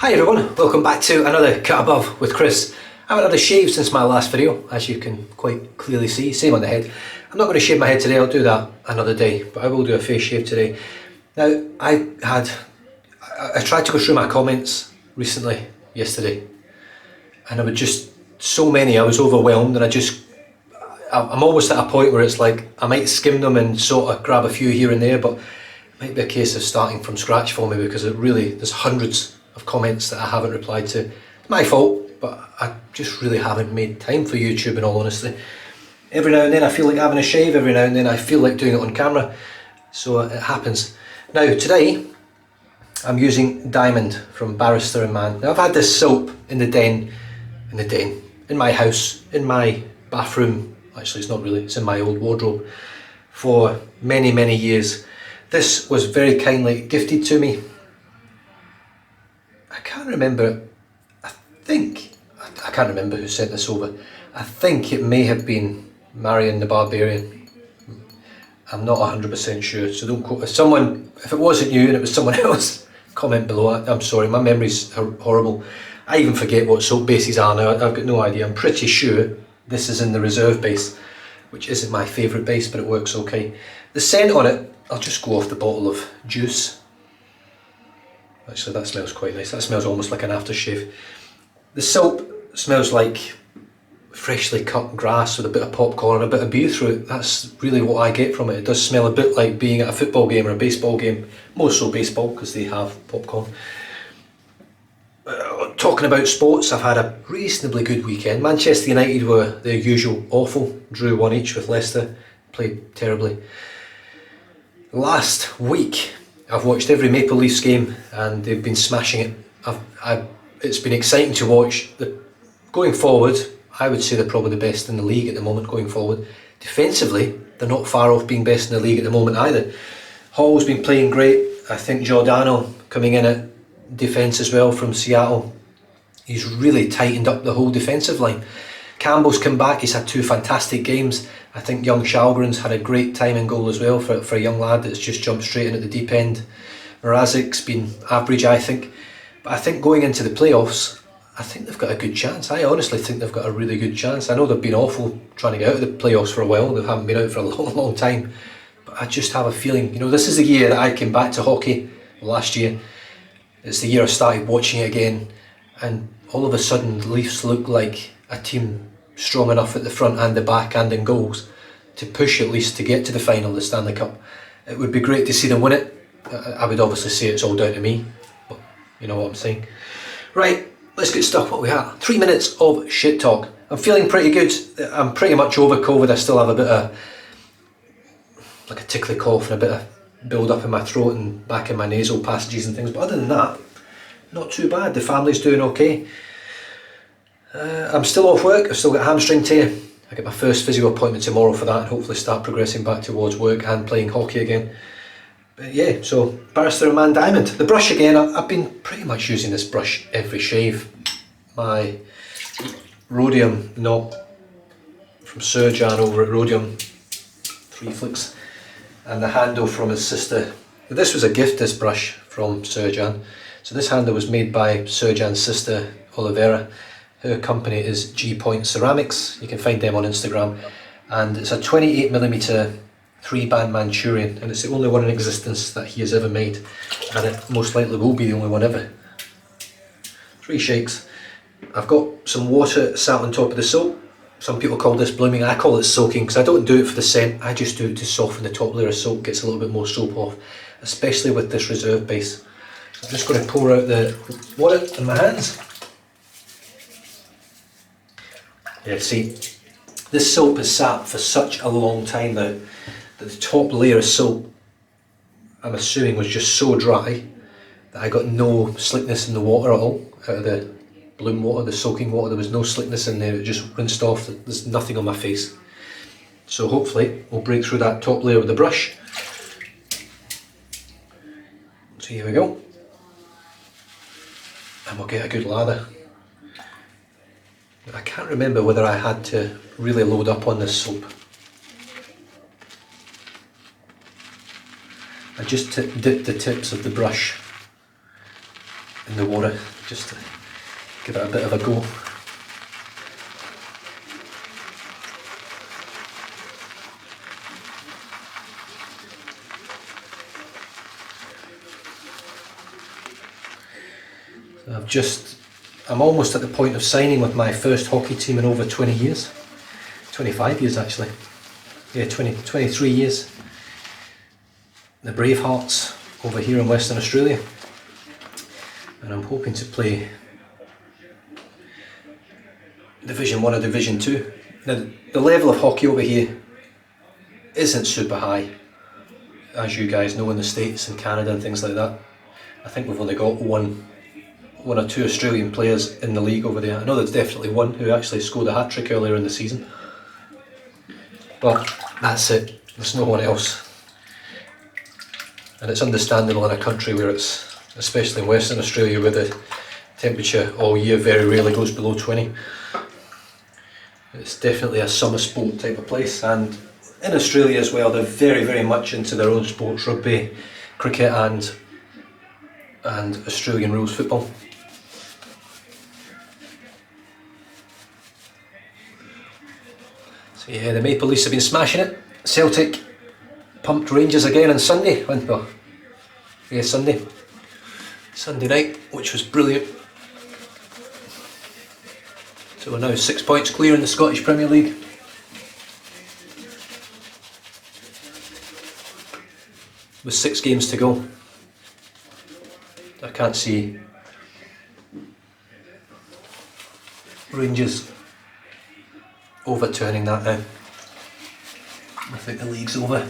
Hi everyone, welcome back to another Cut Above with Chris. I haven't had a shave since my last video, as you can quite clearly see, same on the head. I'm not going to shave my head today, I'll do that another day, but I will do a face shave today. Now, I tried to go through my comments recently, yesterday, and there were just so many, I was overwhelmed, and I'm almost at a point where it's like, I might skim them and sort of grab a few here and there, but it might be a case of starting from scratch for me, because there's hundreds of comments that I haven't replied to. It's my fault, but I just really haven't made time for YouTube in all honesty. Every now and then I feel like having a shave, every now and then I feel like doing it on camera, so it happens. Now today I'm using Diamond from Barrister and Mann. Now I've had this soap in my house, in my bathroom, actually it's not really, it's in my old wardrobe, for many years. This was very kindly gifted to me. I can't remember, I can't remember who sent this over. I think it may have been Marion the Barbarian. I'm not 100% sure, so don't quote. If it wasn't you and it was someone else, comment below. I'm sorry, my memory's horrible. I even forget what soap bases are now, I've got no idea. I'm pretty sure this is in the reserve base, which isn't my favourite base, but it works okay. The scent on it, I'll just go off the bottle of juice. Actually, that smells quite nice. That smells almost like an aftershave. The soap smells like freshly cut grass with a bit of popcorn and a bit of beer through it. That's really what I get from it. It does smell a bit like being at a football game or a baseball game. More so baseball, because they have popcorn. Talking about sports, I've had a reasonably good weekend. Manchester United were their usual awful. Drew 1-1 with Leicester. Played terribly. Last week, I've watched every Maple Leafs game and they've been smashing it. It's been exciting to watch. Going forward, I would say they're probably the best in the league at the moment going forward. Defensively, they're not far off being best in the league at the moment either. Hall's been playing great. I think Giordano coming in at defence as well from Seattle. He's really tightened up the whole defensive line. Campbell's come back, he's had 2 fantastic games. I think young Shalgren's had a great time in goal as well for a young lad that's just jumped straight in at the deep end. Mrazek's been average, I think. But I think going into the playoffs, I think they've got a good chance. I honestly think they've got a really good chance. I know they've been awful trying to get out of the playoffs for a while. They haven't been out for a long time. But I just have a feeling, this is the year that I came back to hockey last year. It's the year I started watching it again. And all of a sudden, the Leafs look like a team strong enough at the front and the back and in goals to push at least to get to the final of the Stanley Cup. It would be great to see them win it. I would obviously say it's all down to me, but you know what I'm saying. Right, let's get stuck. What we have? 3 minutes of shit talk. I'm feeling pretty good. I'm pretty much over COVID. I still have a bit of like a tickly cough and a bit of build up in my throat and back in my nasal passages and things, but other than that, not too bad. The family's doing okay. I'm still off work. I've still got hamstring tear. I get my first physio appointment tomorrow for that and hopefully start progressing back towards work and playing hockey again. But yeah, so Barrister and Mann Diamond. The brush again, I've been pretty much using this brush every shave. My Rhodium knot from Sir Jan over at Rhodium, 3 flicks, and the handle from his sister. This was a gift, this brush from Sir Jan. So this handle was made by Sir Jan's sister Olivera. Her company is G Point Ceramics. You can find them on Instagram, and it's a 28mm 3-band Manchurian, and it's the only one in existence that he has ever made, and it most likely will be the only one ever. 3 shakes. I've got some water sat on top of the soap. Some people call this blooming, I call it soaking, because I don't do it for the scent, I just do it to soften the top layer of soap, gets a little bit more soap off, especially with this reserve base. So I'm just going to pour out the water in my hands. Yeah, see, this soap has sat for such a long time now that the top layer of soap, I'm assuming, was just so dry that I got no slickness in the water at all, out of the bloom water, the soaking water. There was no slickness in there, it just rinsed off, there's nothing on my face. So hopefully we'll break through that top layer with the brush. So here we go. And we'll get a good lather. I can't remember whether I had to really load up on this soap. I just dipped the tips of the brush in the water just to give it a bit of a go. I'm almost at the point of signing with my first hockey team in over 20 years. 25 years actually. Yeah, 23 years. The Bravehearts over here in Western Australia. And I'm hoping to play Division 1 or Division 2. Now, the level of hockey over here isn't super high, as you guys know, in the States and Canada and things like that. I think we've only got one or two Australian players in the league over there. I know there's definitely one who actually scored a hat-trick earlier in the season. But that's it, there's no one else. And it's understandable in a country where it's, especially in Western Australia, where the temperature all year very rarely goes below 20. It's definitely a summer sport type of place, and in Australia as well, they're very, very much into their own sports, rugby, cricket and Australian rules football. So yeah, the Maple Leafs have been smashing it. Celtic pumped Rangers again on Sunday. Sunday night, which was brilliant. So we're now 6 points clear in the Scottish Premier League. With 6 games to go. I can't see Rangers overturning that now. I think the league's over.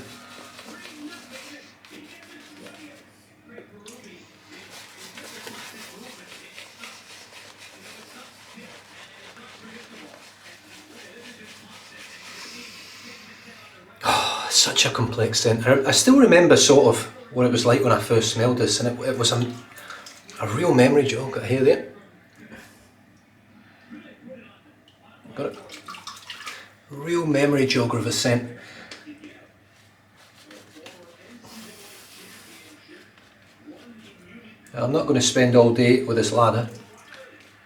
Such a complex scent. I still remember sort of what it was like when I first smelled this, and it was a real memory jog. Got a hair there. Got it. Real memory jogger of a scent. Now, I'm not going to spend all day with this lather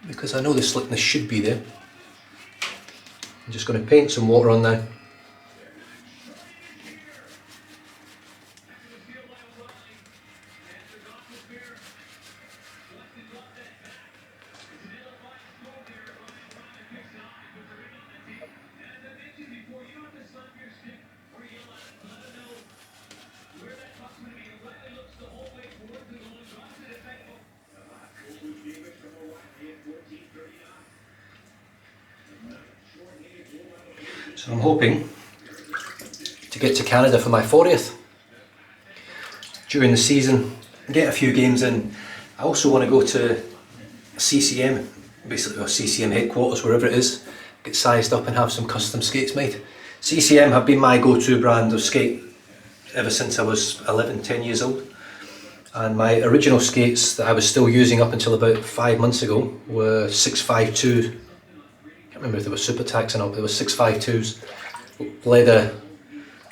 because I know the slickness should be there. I'm just going to paint some water on now. So I'm hoping to get to Canada for my 40th during the season, get a few games in. I also want to go to CCM, basically, or CCM headquarters, wherever it is, get sized up and have some custom skates made. CCM have been my go-to brand of skate ever since I was 11, 10 years old. And my original skates that I was still using up until about 5 months ago were 652. I can't remember if they were Super Tax or not, but they were 652s, leather.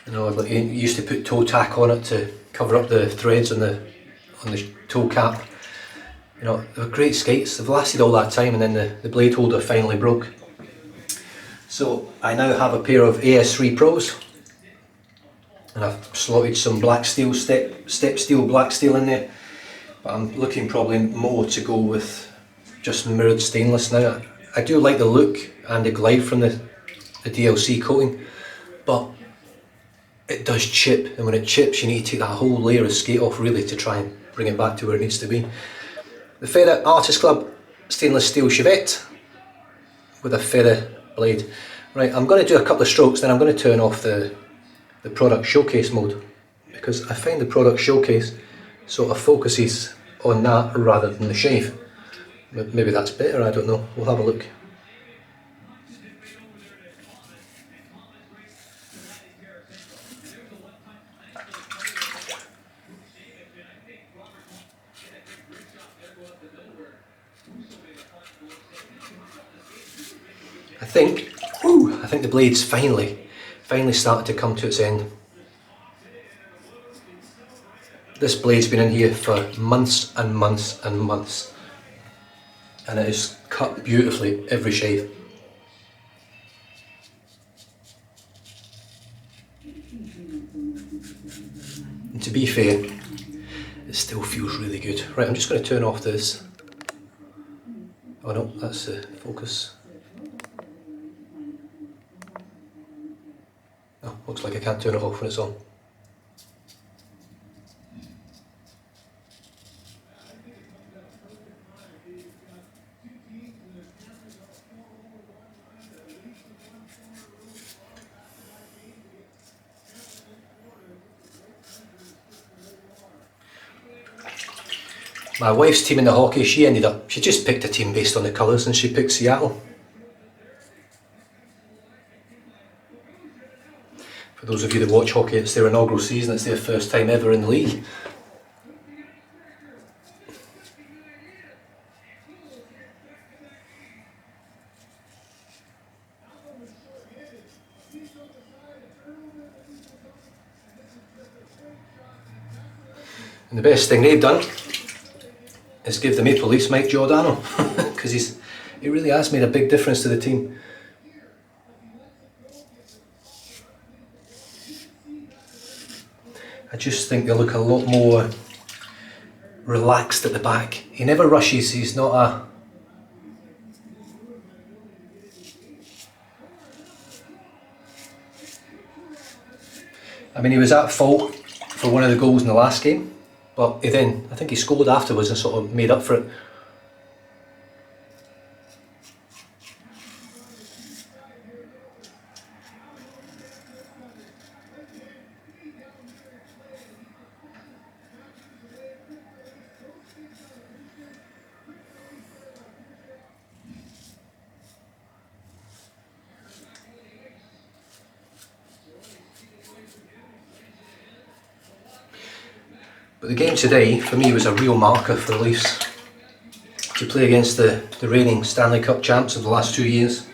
You know, you used to put toe tack on it to cover up the threads on the toe cap. You know, they were great skates. They've lasted all that time, and then the blade holder finally broke. So I now have a pair of AS3 Pros, and I've slotted some black steel, step steel, black steel in there. But I'm looking probably more to go with just mirrored stainless now. I do like the look and the glide from the DLC coating, but it does chip, and when it chips you need to take that whole layer of skate off really to try and bring it back to where it needs to be. The Feather Artist Club stainless steel chevette with a feather blade. Right, I'm going to do a couple of strokes, then I'm going to turn off the product showcase mode, because I find the product showcase sort of focuses on that rather than the shave. Maybe that's better, I don't know, we'll have a look. I think the blade's finally starting to come to its end. This blade's been in here for months and months and months, and it is cut beautifully every shave. And to be fair, it still feels really good. Right, I'm just going to turn off this. Oh no, that's the focus. Oh, looks like I can't turn it off when it's on. My wife's team in the hockey, she just picked a team based on the colours, and she picked Seattle. For those of you that watch hockey, it's their inaugural season, it's their first time ever in the league. And the best thing they've done is give the Maple Leafs Mike Giordano, because he really has made a big difference to the team. I just think they look a lot more relaxed at the back. He never rushes, he's not a... I mean, he was at fault for one of the goals in the last game, but I think he scored afterwards and sort of made up for it. But the game today, for me, was a real marker for the Leafs to play against the reigning Stanley Cup champs of the last 2 years.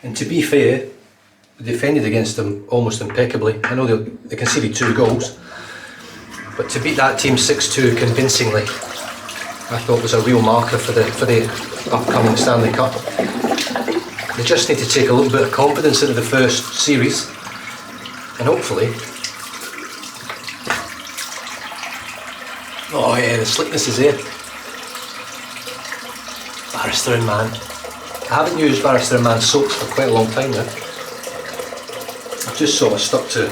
And to be fair, we defended against them almost impeccably. I know they conceded 2 goals, but to beat that team 6-2 convincingly, I thought was a real marker for the upcoming Stanley Cup. They just need to take a little bit of confidence into the first series, and hopefully... Oh yeah, the slickness is there. Barrister and Mann. I haven't used Barrister and Mann soaps for quite a long time now. I've just sort of stuck to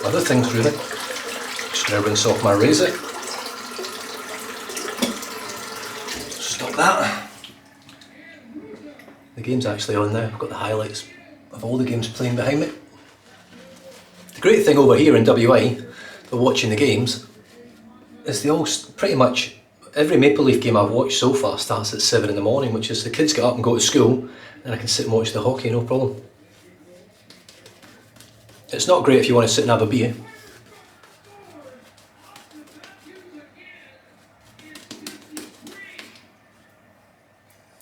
other things really. Just going to rinse off my razor. Stop that. The game's actually on now. I've got the highlights of all the games playing behind me. The great thing over here in WA for watching the games is they all pretty much, every Maple Leaf game I've watched so far starts at 7 in the morning, which is the kids get up and go to school and I can sit and watch the hockey, no problem. It's not great if you want to sit and have a beer.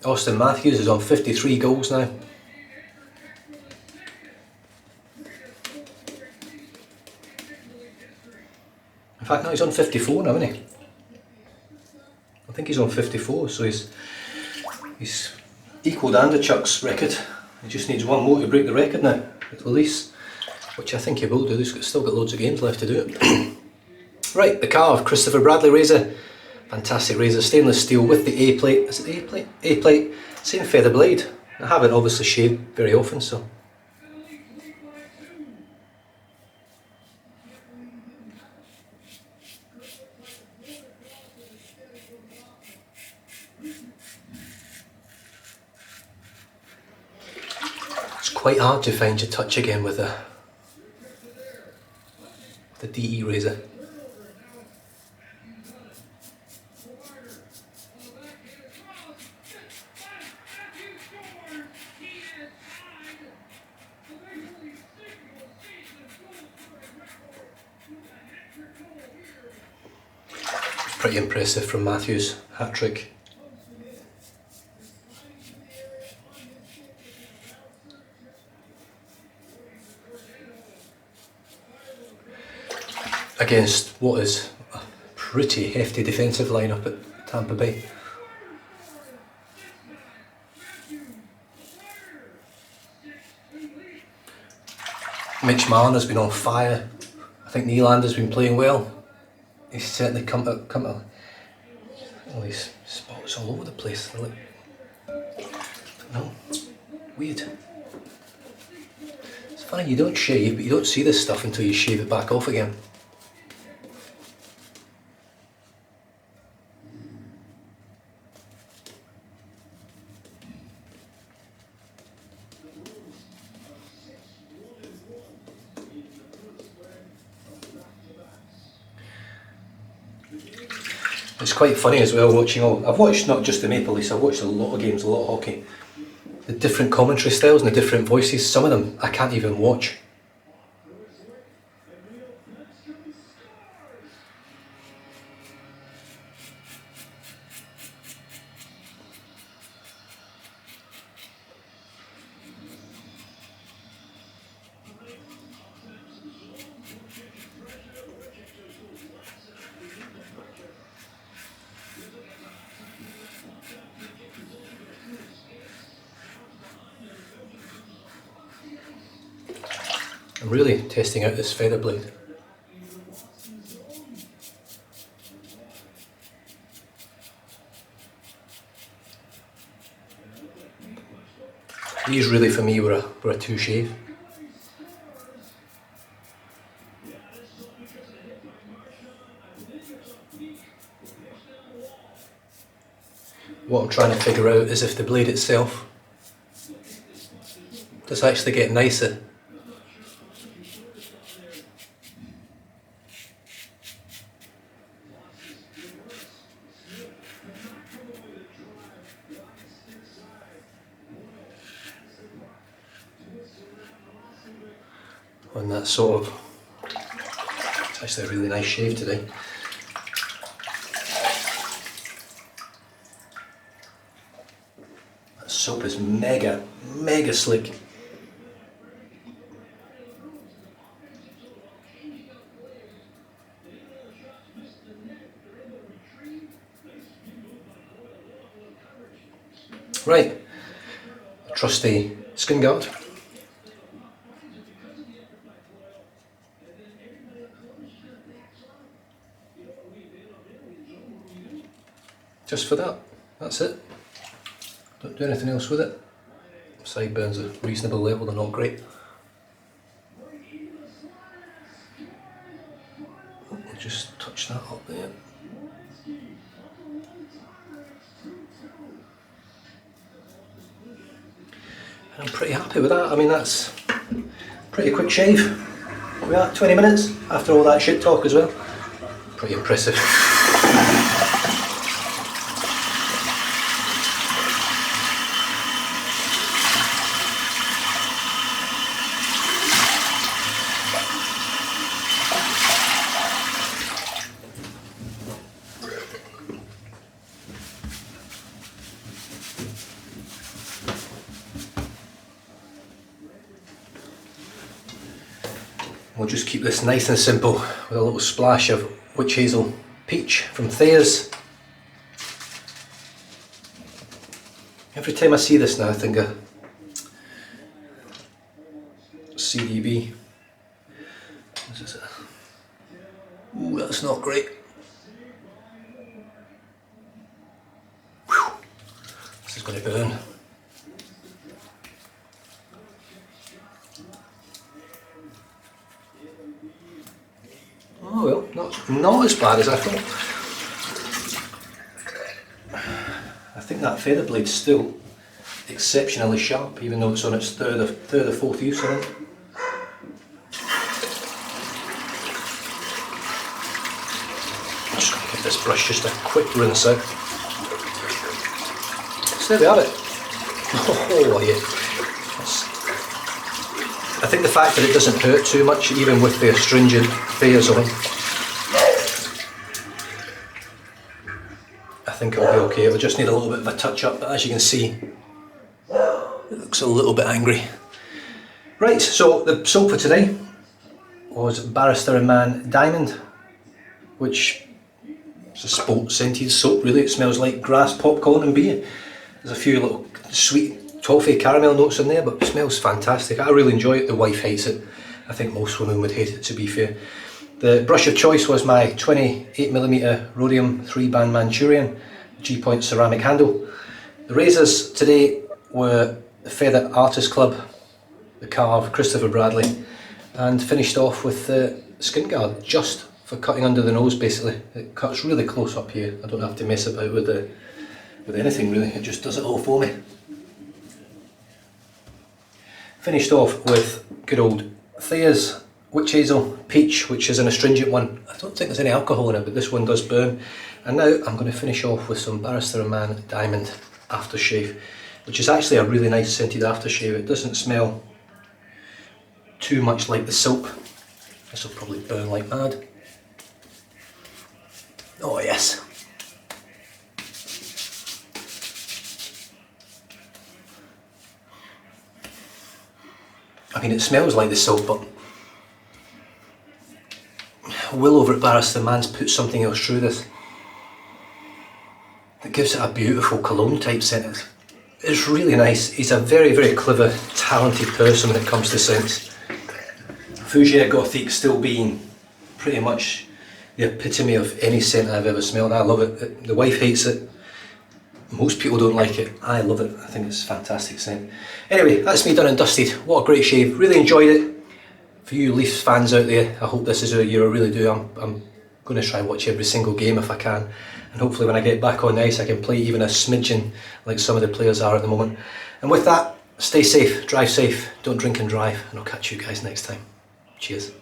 Austin Matthews is on 53 goals now. In fact, no, he's on 54 now, isn't he? I think he's on 54, so he's equalled Andrechuk's record. He just needs one more to break the record now at the Leafs, which I think he will do. He's still got loads of games left to do it. Right, the Karve Christopher Bradley razor. Fantastic razor, stainless steel with the A-plate. Is it the A-plate? A-plate, same feather blade. I haven't obviously shaved very often, so... It's quite hard to find your touch again with the DE razor. Pretty impressive from Matthews, hat-trick. Against what is a pretty hefty defensive lineup at Tampa Bay. Mitch Mann has been on fire. I think Nylander's been playing well. He's certainly come to all these spots all over the place. They're like, no, weird. It's funny, you don't shave, but you don't see this stuff until you shave it back off again. It's quite funny as well watching I've watched not just the Maple Leafs, I've watched a lot of games, a lot of hockey. The different commentary styles and the different voices, some of them I can't even watch. I'm really testing out this feather blade. These really for me were a two shave. What I'm trying to figure out is if the blade itself does actually get nicer. On that sort of, it's actually a really nice shave today. That soap is mega slick. Right, trusty skin guard. Just for that, that's it. Don't do anything else with it. Sideburns are reasonable level, they're not great. I'll just touch that up there. And I'm pretty happy with that. I mean, that's a pretty quick shave. We are 20 minutes after all that shit talk as well. Pretty impressive. We'll just keep this nice and simple with a little splash of witch hazel peach from Thayers. Every time I see this now I think of CDB. This is it. Ooh, that's not great. Whew. This is going to burn. Oh well, not as bad as I thought. I think that feather blade's still exceptionally sharp, even though it's on its third or fourth use, I think. I'm just going to give this brush just a quick rinse out. So there we have it. Oh yeah. I think the fact that it doesn't hurt too much, even with the astringent Thayers on, I think it'll be okay. It'll just need a little bit of a touch up, but as you can see, it looks a little bit angry. Right, so the soap for today was Barrister and Mann Diamond, which is a sports scented soap really. It smells like grass, popcorn and beer. There's a few little sweet toffee caramel notes in there, but it smells fantastic. I really enjoy it. The wife hates it. I think most women would hate it, to be fair. The brush of choice was my 28mm Rhodium 3-band Manchurian, G-point ceramic handle. The razors today were the Feather Artist Club, the Karve Christopher Bradley, and finished off with the Skin Guard, just for cutting under the nose basically. It cuts really close up here. I don't have to mess about with anything really, it just does it all for me. Finished off with good old Thayers Witch Hazel Peach, which is an astringent one. I don't think there's any alcohol in it, but this one does burn. And now I'm going to finish off with some Barrister and Mann Diamond aftershave, which is actually a really nice scented aftershave. It doesn't smell too much like the soap. This will probably burn like mad. Oh yes. I mean, it smells like the soap, but Will over at Barrister Mann's put something else through this. It gives it a beautiful cologne type scent. It's really nice. He's a very, very clever, talented person when it comes to scents. Fougere Gothique still being pretty much the epitome of any scent I've ever smelled. I love it. The wife hates it. Most people don't like it. I love it. I think it's a fantastic scent. Anyway, that's me done and dusted. What a great shave. Really enjoyed it. For you Leafs fans out there, I hope this is a year I really do. I'm going to try and watch every single game if I can. And hopefully when I get back on the ice I can play even a smidgen like some of the players are at the moment. And with that, stay safe, drive safe, don't drink and drive, and I'll catch you guys next time. Cheers.